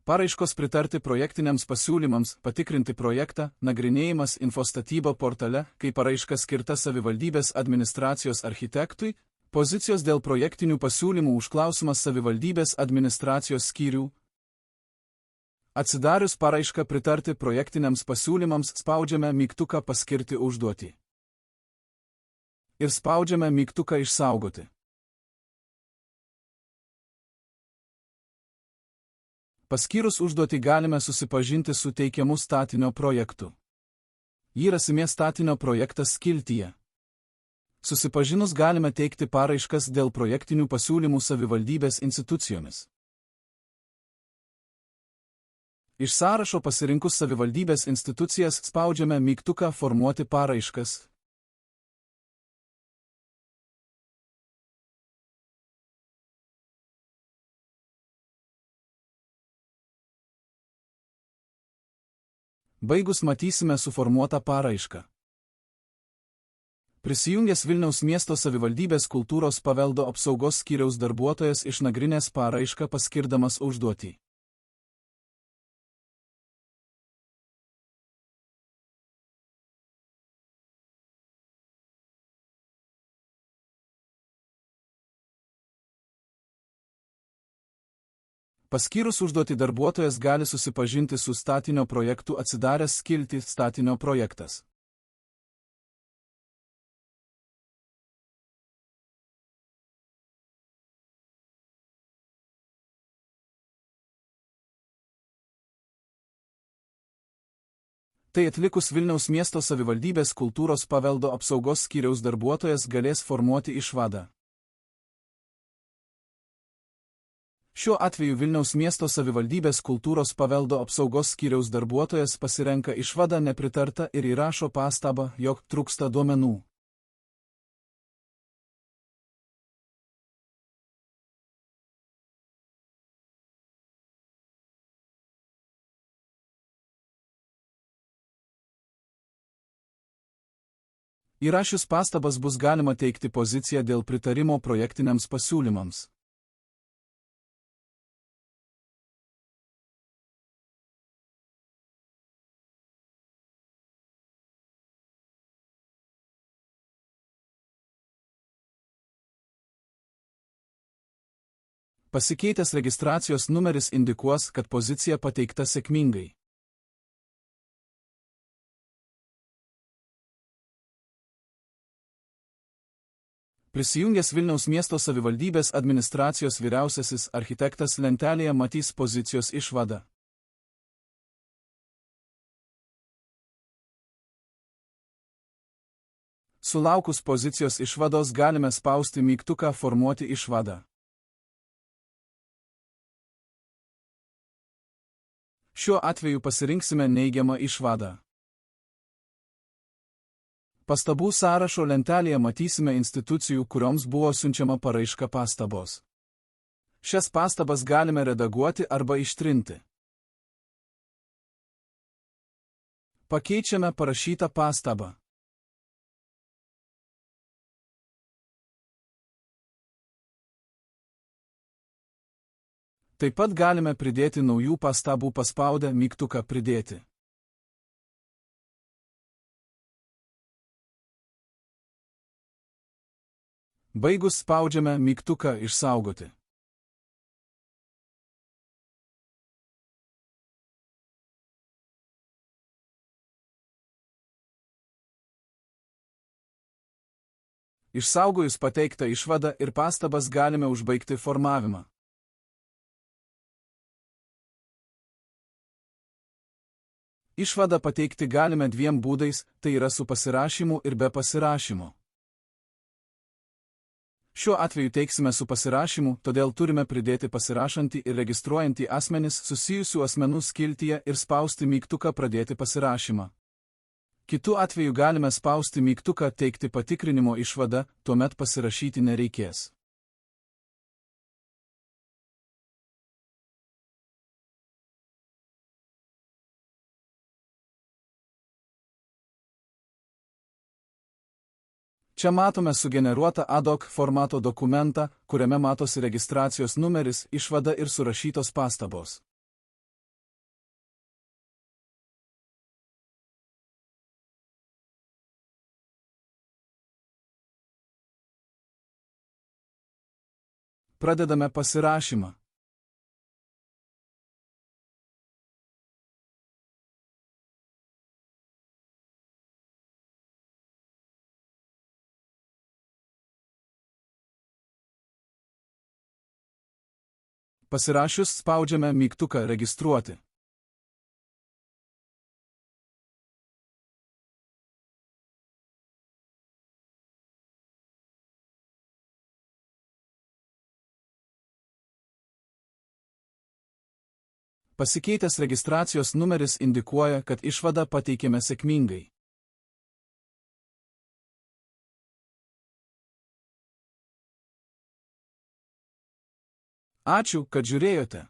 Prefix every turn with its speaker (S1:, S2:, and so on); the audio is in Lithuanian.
S1: Paraiškos pritarti projektiniams pasiūlymams, patikrinti projektą, nagrinėjimas Infostatyba portale, kai paraiška skirta savivaldybės administracijos architektui, pozicijos dėl projektinių pasiūlymų užklausimas savivaldybės administracijos skyrių. Atsidarius paraišką pritarti projektiniams pasiūlymams spaudžiame mygtuką paskirti užduotį. Ir spaudžiame mygtuką išsaugoti. Paskyrus užduotį galime susipažinti su teikiamu statinio projektu. Jį rasime statinio projektas skiltyje. Susipažinus galime teikti paraiškas dėl projektinių pasiūlymų savivaldybės institucijomis. Iš sąrašo pasirinkus savivaldybės institucijas spaudžiame mygtuką formuoti paraiškas. Baigus matysime suformuotą paraišką. Prisijungęs Vilniaus miesto savivaldybės kultūros paveldo apsaugos skyriaus darbuotojas išnagrinės paraišką paskirdamas užduotį. Paskyrus užduotį darbuotojas gali susipažinti su statinio projektu atsidaręs skiltį statinio projektas. Tai atlikus Vilniaus miesto savivaldybės kultūros paveldo apsaugos skyriaus darbuotojas galės formuoti išvadą. Šiuo atveju Vilniaus miesto savivaldybės kultūros paveldo apsaugos skyriaus darbuotojas pasirenka išvadą nepritarta ir įrašo pastabą, jog trūksta duomenų. Įrašius pastabas bus galima teikti poziciją dėl pritarimo projektiniams pasiūlymams. Pasikeitęs registracijos numeris indikuos, kad pozicija pateikta sėkmingai. Prisijungęs Vilniaus miesto savivaldybės administracijos vyriausiasis architektas lentelėje matys pozicijos išvadą. Sulaukus pozicijos išvados galime spausti mygtuką formuoti išvadą. Šiuo atveju pasirinksime neigiamą išvadą. Pastabų sąrašo lentelėje matysime institucijų, kurioms buvo siunčiama paraiška pastabos. Šias pastabas galime redaguoti arba ištrinti. Pakeičiame parašytą pastabą. Taip pat galime pridėti naujų pastabų paspaudę mygtuką pridėti. Baigus spaudžiame mygtuką išsaugoti. Išsaugojus pateiktą išvadą ir pastabas galime užbaigti formavimą. Išvadą pateikti galime dviem būdais, tai yra su pasirašymu ir be pasirašymo. Šiuo atveju teiksime su pasirašymu, todėl turime pridėti pasirašantį ir registruojantį asmenis susijusių asmenų skiltyje ir spausti mygtuką pradėti pasirašymą. Kitu atveju galime spausti mygtuką teikti patikrinimo išvadą, tuomet pasirašyti nereikės. Čia matome sugeneruotą ad hoc formato dokumentą, kuriame matosi registracijos numeris, išvada ir surašytos pastabos. Pradedame pasirašymą. Pasirašius spaudžiame mygtuką Registruoti. Pasikeitęs registracijos numeris indikuoja, kad išvadą pateikėme sėkmingai. Ačiū, kad žiūrėjote.